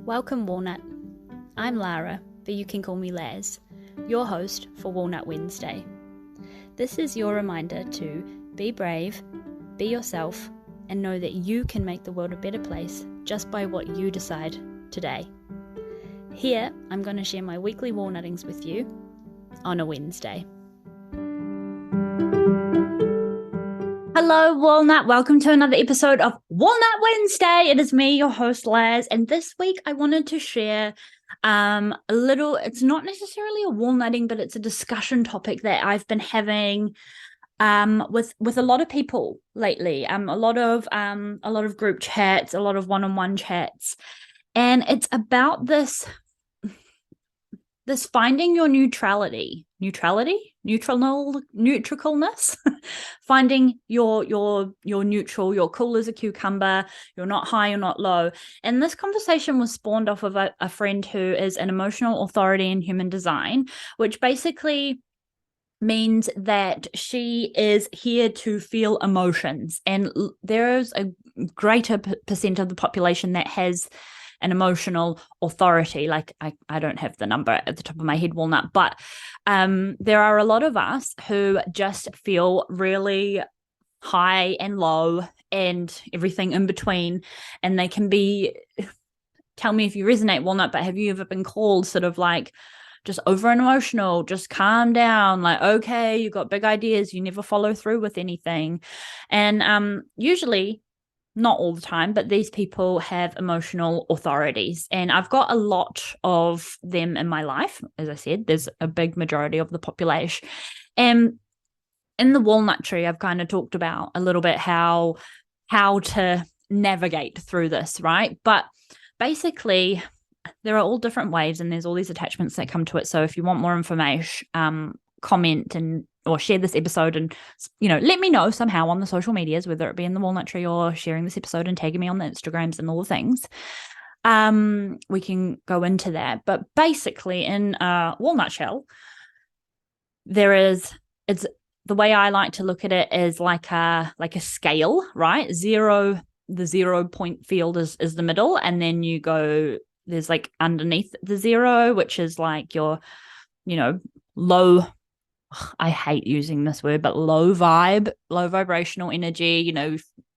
Welcome, Walnut. I'm Lara, but you can call me Laz, your host for Walnut Wednesday. This is your reminder to be brave, be yourself, and know that you can make the world a better place just by what you decide today. Here, I'm going to share my weekly walnuttings with you on a Wednesday. Hello, Walnut. Welcome to another episode of Walnut Wednesday. It is me, your host, Laz, and this week I wanted to share it's not necessarily a walnutting, but it's a discussion topic that I've been having with a lot of people lately. A lot of group chats, a lot of one-on-one chats, and it's about this finding your neutralness, finding your neutral, you're cool as a cucumber, you're not high, you're not low. And this conversation was spawned off of a friend who is an emotional authority in human design, which basically means that she is here to feel emotions. And there is a greater percent of the population that has an emotional authority. Like I don't have the number at the top of my head, Walnut, but there are a lot of us who just feel really high and low and everything in between. And they can be, tell me if you resonate, Walnut, but have you ever been called sort of like just over emotional, just calm down, like, okay, you got big ideas, you never follow through with anything. And usually, not all the time, but these people have emotional authorities. And I've got a lot of them in my life. As I said, there's a big majority of the population. And in the walnut tree, I've kind of talked about a little bit how to navigate through this, right? But basically, there are all different waves and there's all these attachments that come to it. So if you want more information, comment or share this episode and, let me know somehow on the social medias, whether it be in the walnut tree or sharing this episode and tagging me on the Instagrams and all the things. We can go into that. But basically in walnut shell, it's the way I like to look at it is like a scale, right? The 0 point field is the middle. And then you go, there's like underneath the 0, which is like your, low, I hate using this word, but low vibrational energy,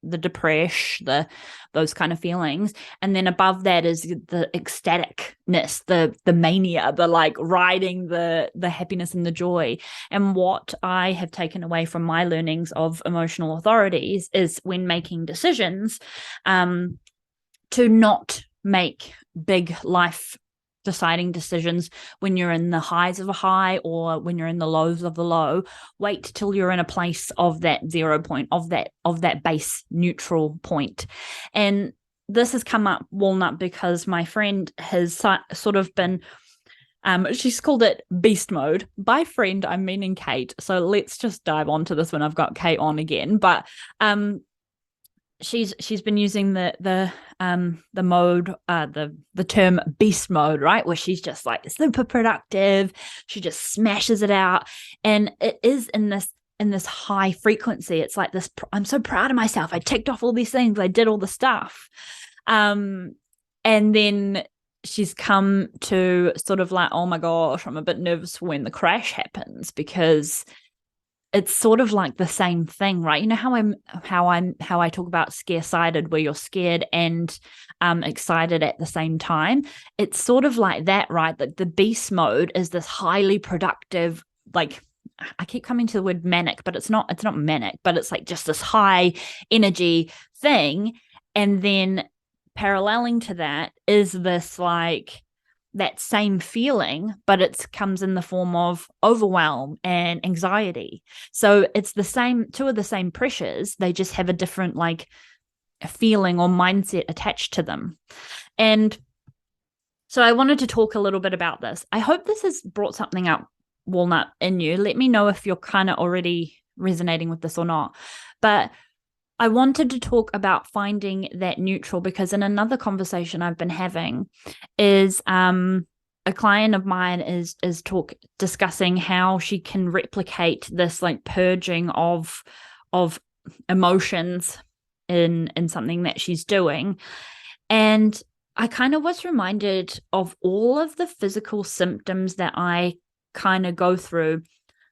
the depression, those kind of feelings. And then above that is the ecstaticness, the mania, the like riding the happiness and the joy. And what I have taken away from my learnings of emotional authorities is when making decisions, to not make big life deciding decisions when you're in the highs of a high or when you're in the lows of the low. Wait till you're in a place of that 0 point, of that base neutral point. And this has come up, Walnut, because my friend has sort of been she's called it beast mode. By friend, I'm meaning Kate. So let's just dive onto this when I've got Kate on again. But she's been using the mode, the term beast mode, right? Where she's just like super productive. She just smashes it out. And it is in this high frequency. It's like this, I'm so proud of myself. I ticked off all these things. I did all the stuff. And then she's come to sort of like, oh my gosh, I'm a bit nervous when the crash happens, because it's sort of like the same thing, right? You know how I talk about scare-sided, where you're scared and excited at the same time. It's sort of like that, right? That the beast mode is this highly productive, like, I keep coming to the word manic, but it's not manic, but it's like just this high energy thing. And then paralleling to that is this like that same feeling, but it comes in the form of overwhelm and anxiety. So it's the same, two of the same pressures. They just have a different like feeling or mindset attached to them. And so I wanted to talk a little bit about this. I hope this has brought something up, Walnut, in you. Let me know if you're kind of already resonating with this or not. But I wanted to talk about finding that neutral, because in another conversation I've been having is a client of mine is discussing how she can replicate this like purging of emotions in something that she's doing. And I kind of was reminded of all of the physical symptoms that I kind of go through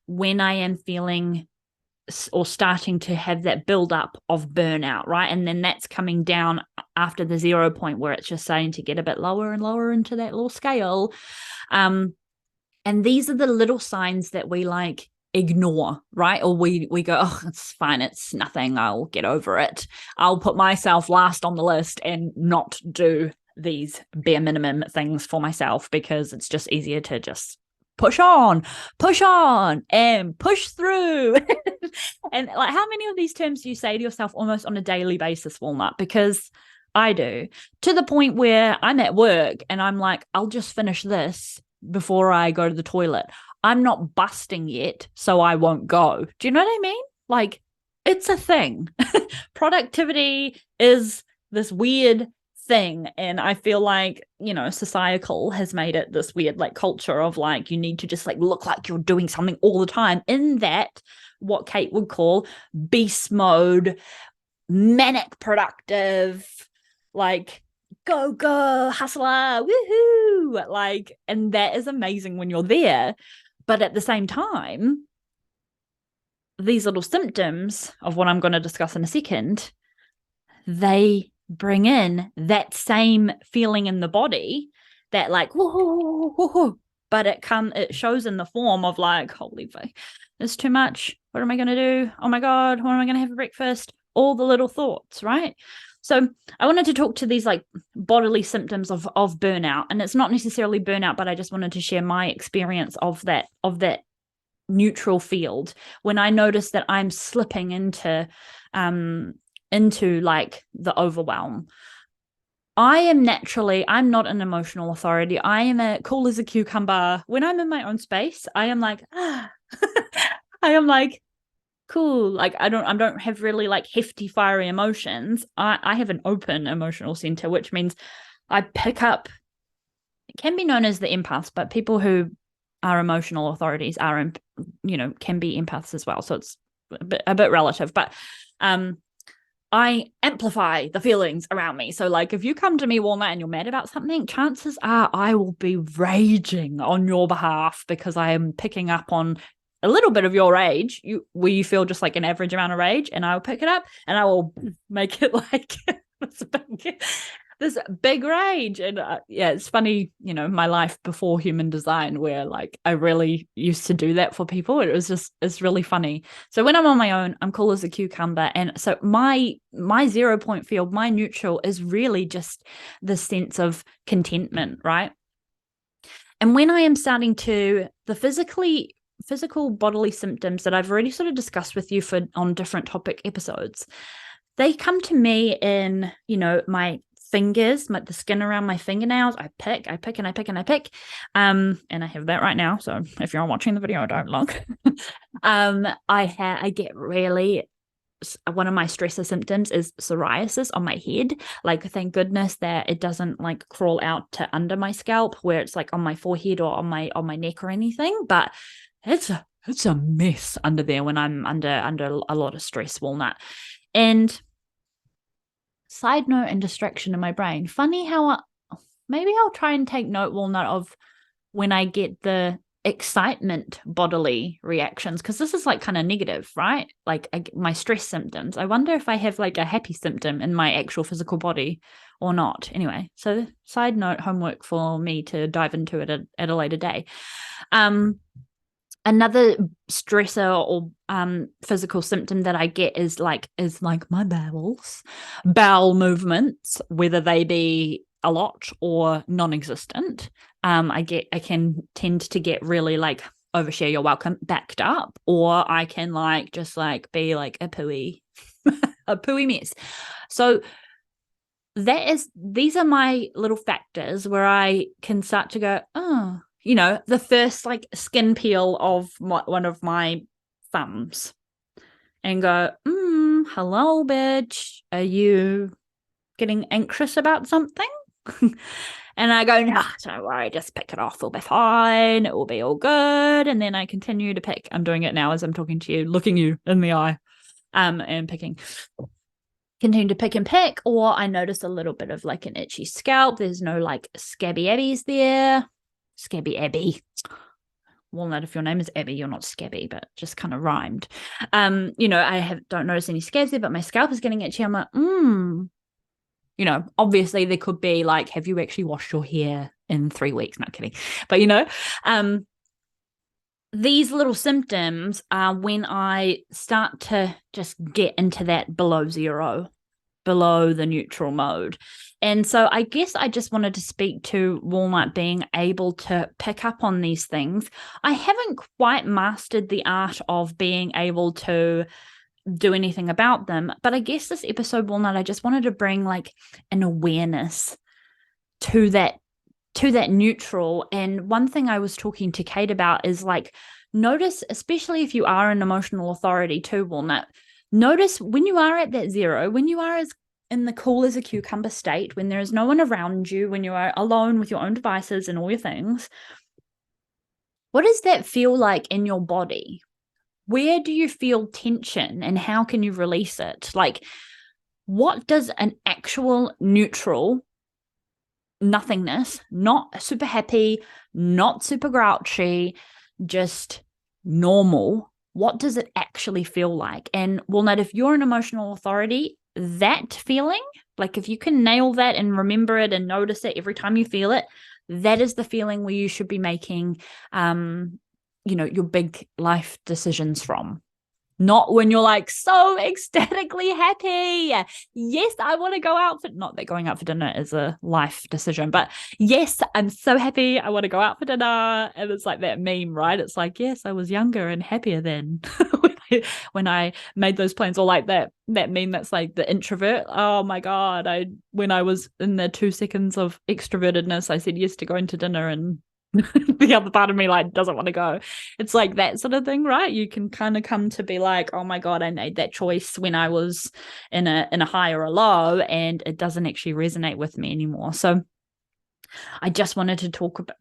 when I am feeling or starting to have that build up of burnout, right? And then that's coming down after the 0 point where it's just starting to get a bit lower and lower into that little scale. And these are the little signs that we like ignore, right? Or we go, oh, it's fine, it's nothing, I'll get over it. I'll put myself last on the list and not do these bare minimum things for myself because it's just easier to just push on, and push through. And like, how many of these terms do you say to yourself almost on a daily basis, Walnut? Because I do, to the point where I'm at work and I'm like, I'll just finish this before I go to the toilet. I'm not busting yet, so I won't go. Do you know what I mean? Like, it's a thing. Productivity is this weird thing. And I feel like, you know, societal has made it this weird like culture of like, you need to just like look like you're doing something all the time, in that what Kate would call beast mode, manic productive, like go hustler, woohoo, like, and that is amazing when you're there. But at the same time, these little symptoms of what I'm going to discuss in a second, they bring in that same feeling in the body, that like whoa, but it shows in the form of like, holy fuck, it's too much, what am I going to do, oh my god, what am I going to have for breakfast, all the little thoughts, right? So I wanted to talk to these like bodily symptoms of burnout, and it's not necessarily burnout, but I just wanted to share my experience of that neutral field when I notice that I'm slipping into like the overwhelm. I'm not an emotional authority. I am cool as a cucumber. When I'm in my own space, I am like, I am like, cool. Like I don't have really like hefty, fiery emotions. I have an open emotional center, which means I pick up, it can be known as the empaths, but people who are emotional authorities are, you know, can be empaths as well. So it's a bit relative, but I amplify the feelings around me. So like if you come to me, Walnut, and you're mad about something, chances are I will be raging on your behalf because I am picking up on a little bit of your rage, where you feel just like an average amount of rage, and I will pick it up and I will make it like this big rage. And yeah, it's funny, you know, my life before human design, where like I really used to do that for people. It's really funny. So when I'm on my own, I'm cool as a cucumber. And so my 0 point field, my neutral, is really just the sense of contentment, right? And when I am starting to, the physical bodily symptoms that I've already sort of discussed with you on different topic episodes, they come to me in, you know, my fingers, the skin around my fingernails. I pick. And I have that right now. So if you're watching the video, don't look. I get really, one of my stressor symptoms is psoriasis on my head. Like, thank goodness that it doesn't like crawl out to under my scalp, where it's like on my forehead or on my neck or anything. But it's a mess under there when I'm under a lot of stress, Walnut. And side note and distraction in my brain. Funny how maybe I'll try and take note, Walnut, of when I get the excitement bodily reactions, because this is like kind of negative, right? Like my stress symptoms. I wonder if I have like a happy symptom in my actual physical body or not. Anyway, so side note, homework for me to dive into it at a later day. Another stressor or physical symptom that I get is like my bowel movements, whether they be a lot or non-existent. I can tend to get really like overshare your welcome backed up, or I can like just like be like a pooey mess. So these are my little factors where I can start to go, oh, you know, the first like skin peel of one of my thumbs, and go, hello, bitch. Are you getting anxious about something? And I go, no, don't worry, just pick it off. It'll be fine. It will be all good. And then I continue to pick. I'm doing it now as I'm talking to you, looking you in the eye, and picking. continue to pick and pick, or I notice a little bit of like an itchy scalp. There's no like scabby abbies there. Scabby abby. Walnut, if your name is Abby, you're not scabby, but just kind of rhymed. I don't notice any scabs there, but my scalp is getting itchy. I'm like, obviously there could be like, have you actually washed your hair in 3 weeks? Not kidding. But these little symptoms are when I start to just get into that below zero, below the neutral mode. And so I guess I just wanted to speak to Walnut being able to pick up on these things. I haven't quite mastered the art of being able to do anything about them, but I guess this episode, Walnut, I just wanted to bring like an awareness to that neutral. And one thing I was talking to Kate about is like, notice, especially if you are an emotional authority too, Walnut, notice when you are at that zero, when you are as in the cool as a cucumber state, when there is no one around you, when you are alone with your own devices and all your things, what does that feel like in your body? Where do you feel tension and how can you release it? Like, what does an actual neutral nothingness, not super happy, not super grouchy, just normal, what does it actually feel like? And Walnut, if you're an emotional authority, that feeling, like if you can nail that and remember it and notice it every time you feel it, that is the feeling where you should be making your big life decisions from. Not when you're like so ecstatically happy. Yes, I want to go out for, not that going out for dinner is a life decision, but yes, I'm so happy. I want to go out for dinner. And it's like that meme, right? It's like, yes, I was younger and happier then when I made those plans. Or like that meme that's like the introvert. Oh my God. When I was in the 2 seconds of extrovertedness, I said yes to going to dinner, and the other part of me like doesn't want to go. It's like that sort of thing, right? You can kind of come to be like, oh my God, I made that choice when I was in a high or a low, and it doesn't actually resonate with me anymore. So I just wanted to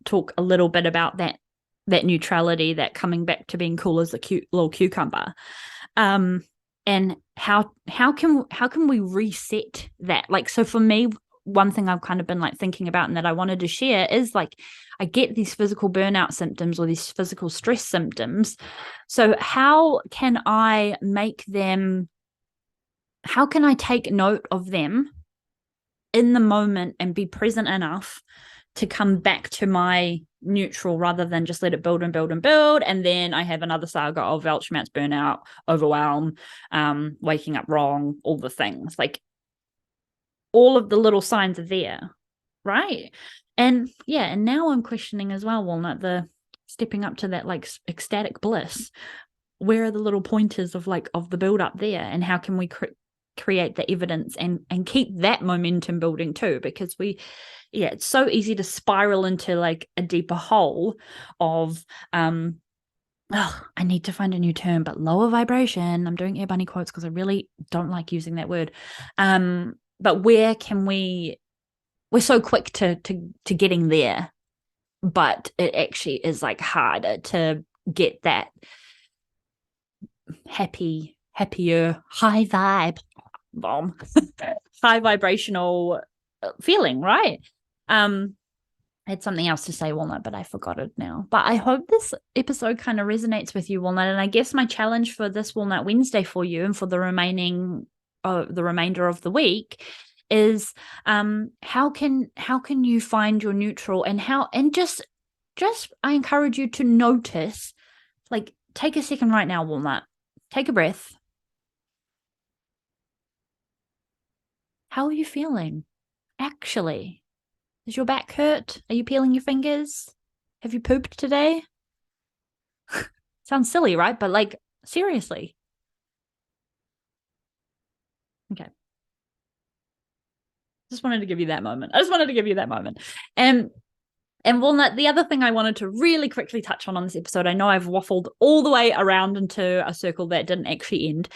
talk a little bit about that neutrality, that coming back to being cool as a cute little cucumber, and how can we reset that? Like, so for me, one thing I've kind of been like thinking about and that I wanted to share is like, I get these physical burnout symptoms or these physical stress symptoms. So how can I take note of them in the moment and be present enough to come back to my neutral rather than just let it build and build and build. And then I have another saga of Weltschmerz, burnout, overwhelm, waking up wrong, all the things. Like, all of the little signs are there, right? And now I'm questioning as well, Walnut, the stepping up to that like ecstatic bliss. Where are the little pointers of the build up there, and how can we create the evidence and keep that momentum building too? Because it's so easy to spiral into like a deeper hole of I need to find a new term, but lower vibration. I'm doing air bunny quotes because I really don't like using that word. But where can we're so quick to getting there, but it actually is like harder to get that happier, high vibe, high vibrational feeling, right? I had something else to say, Walnut, but I forgot it now. But I hope this episode kind of resonates with you, Walnut. And I guess my challenge for this Walnut Wednesday for you and for the remainder of the week is how can you find your neutral, and just I encourage you to notice, like, take a second right now, Walnut. Take a breath. How are you feeling? Actually, does your back hurt? Are you peeling your fingers? Have you pooped today? Sounds silly, right? But like, seriously. Okay. Just wanted to give you that moment. And Walnut, the other thing I wanted to really quickly touch on this episode, I know I've waffled all the way around into a circle that didn't actually end,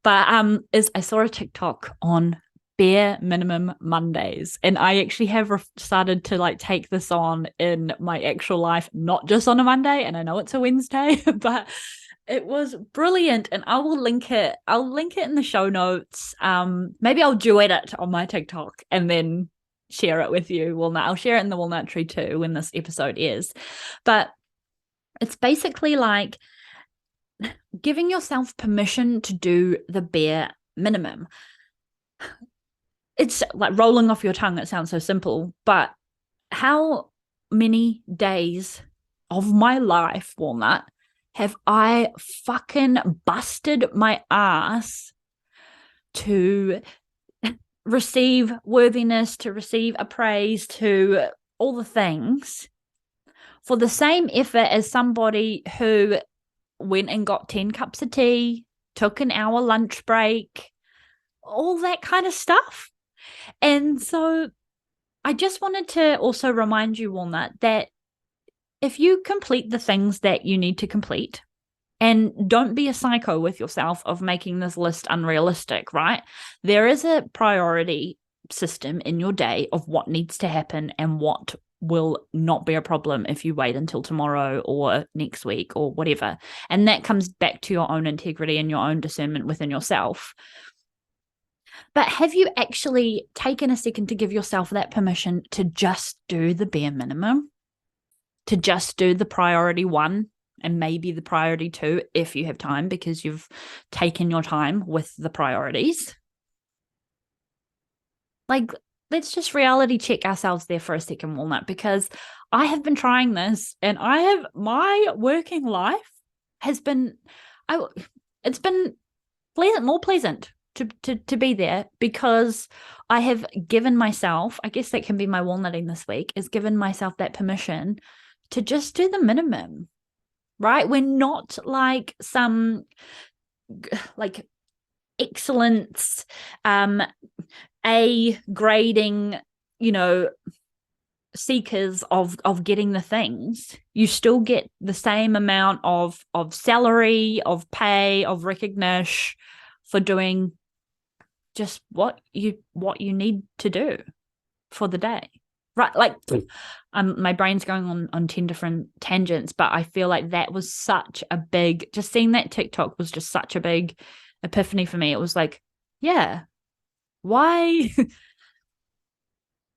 but is I saw a TikTok on bare minimum Mondays, and I actually have started to like take this on in my actual life, not just on a Monday. And I know it's a Wednesday, but It was brilliant, and I will link it. I'll link it in the show notes. Maybe I'll duet it on my TikTok and then share it with you. Walnut. I'll share it in the Walnut Tree too when this episode is. But it's basically like giving yourself permission to do the bare minimum. It's like rolling off your tongue. It sounds so simple, but how many days of my life, Walnut, have I fucking busted my ass to receive worthiness, to receive appraise, to all the things for the same effort as somebody who went and got 10 cups of tea, took an hour lunch break, all that kind of stuff. And so I just wanted to also remind you, Walnut, that if you complete the things that you need to complete, and don't be a psycho with yourself of making this list unrealistic, right? There is a priority system in your day of what needs to happen and what will not be a problem if you wait until tomorrow or next week or whatever. And that comes back to your own integrity and your own discernment within yourself. But have you actually taken a second to give yourself that permission to just do the bare minimum? To just do the priority 1 and maybe the priority 2 if you have time, because you've taken your time with the priorities? Like, let's just reality check ourselves there for a second, Walnut, because I have been trying this, and my working life has been, it's been more pleasant to be there, because I have given myself, I guess that can be my walnutting this week, is given myself that permission to just do the minimum, right? We're not like some like excellence, A grading, seekers of getting the things. You still get the same amount of salary, of pay, of recognition for doing just what you need to do for the day. Right, like my brain's going on 10 different tangents, but I feel like that was such a big, just seeing that TikTok was just such a big epiphany for me. It was like, yeah, why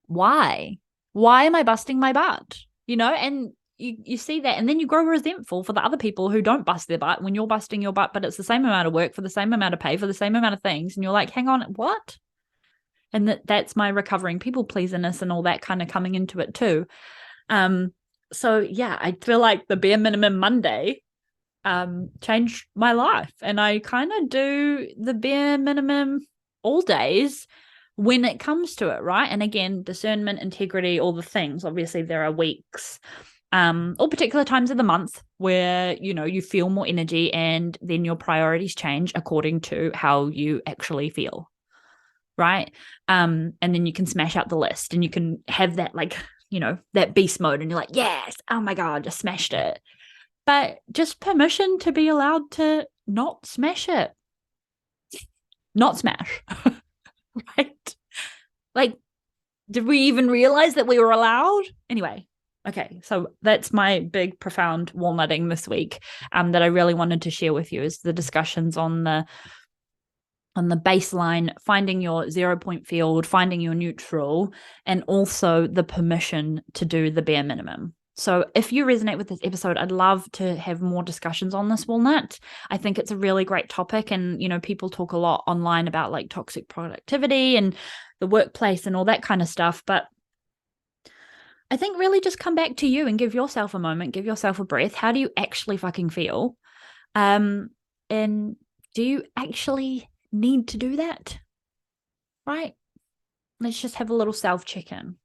am I busting my butt? And you see that, and then you grow resentful for the other people who don't bust their butt when you're busting your butt, but it's the same amount of work for the same amount of pay for the same amount of things, and you're like, hang on, what? And that's my recovering people pleaserness and all that kind of coming into it too. So yeah, I feel like the bare minimum Monday changed my life, and I kind of do the bare minimum all days when it comes to it, right? And again, discernment, integrity, all the things. Obviously, there are weeks or particular times of the month where you feel more energy, and then your priorities change according to how you actually feel. Right. And then you can smash out the list, and you can have that, like, that beast mode, and you're like, yes, oh my God, just smashed it. But just permission to be allowed to not smash it. Not smash. Right. Like, did we even realize that we were allowed? Anyway. Okay. So that's my big, profound walnutting this week that I really wanted to share with you, is the discussions on the baseline, finding your 0 point field, finding your neutral, and also the permission to do the bare minimum. So if you resonate with this episode, I'd love to have more discussions on this, Walnut. I think it's a really great topic, and people talk a lot online about like toxic productivity and the workplace and all that kind of stuff, but I think really just come back to you and give yourself a moment, give yourself a breath. How do you actually fucking feel? And do you actually need to do that? Right? Let's just have a little self check-in.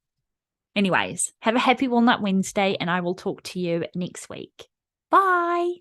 Anyways, have a happy Walnut Wednesday, and I will talk to you next week. Bye.